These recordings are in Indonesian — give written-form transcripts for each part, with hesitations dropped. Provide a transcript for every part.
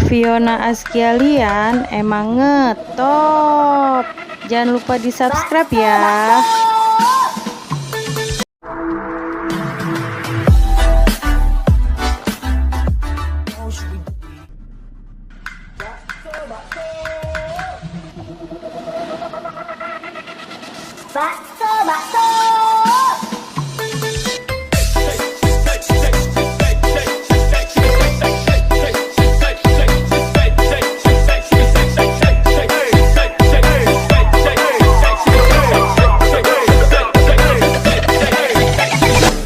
Fiona Azkialian emang ngetop. Jangan lupa di subscribe ya. Bakso, bakso.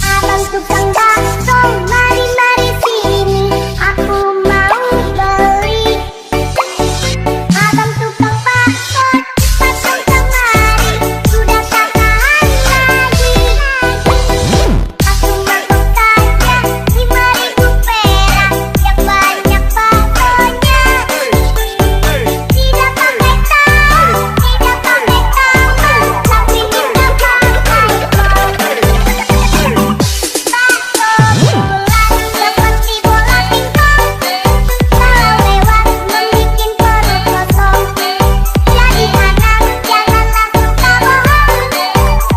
Abang tukang bakso, mari mari sini, aku mau beli. Abang tukang bakso, cepat kemari, sudah tak tahan lagi. Aku mangkok saja 5.000 perak, yang banyak baksonya. Tidak pakai tahu, tidak pakai tambah, tapi kita pakai kol. Bakso bulat seperti bola pingpong, kalau lewat membikin perut kosong. Jadi anak janganlah suka bohong,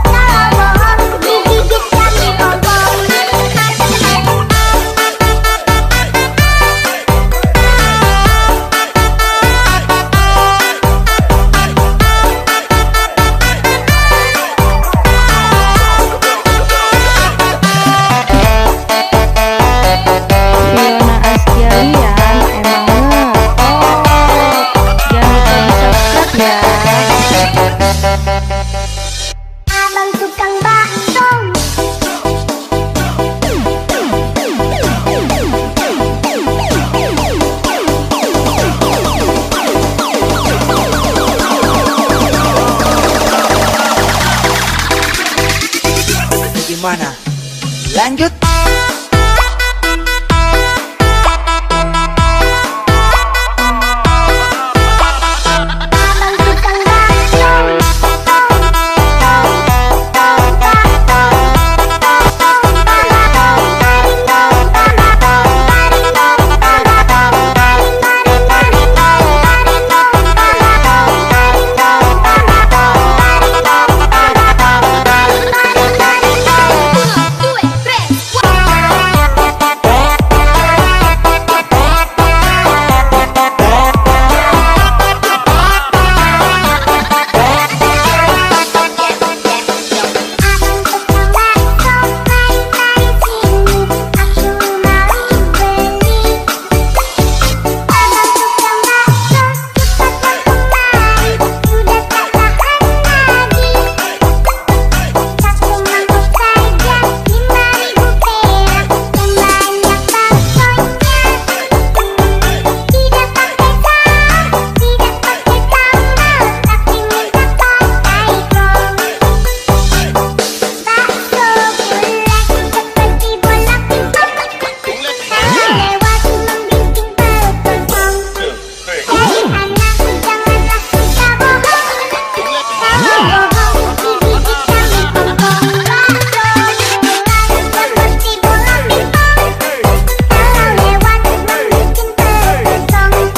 kalau bohong digigit kami obong. Fiona Azkialian emang ngetop. Jangan lupa di subscribe ya. Abang tukang bakso. Gimana? Lanjut. Abang tukang bakso. Abang tukang bakso, mari mari sini, aku mau beli. Abang tukang bakso, cepat kemari, sudah tak tahan lagi. Satu mangkok saja 5.000 perak, yang banyak baksonya. Tidak pakai tahu, tidak pakai tambah, tapi minta pakai kol. Bakso bulat seperti bola pingpong, kalau lewat membikin perut kosong. Jadi anak janganlah suka bohong, kalau bohong digigit kami obong. Bakso bulat seperti bola pingpong, kalau lewat membikin perut kosong.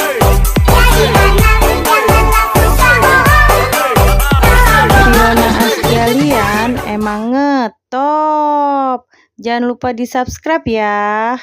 Jadi anak janganlah suka bohong, kalau bohong Fiona Azkialian emang ngetop. Jangan lupa di subscribe ya.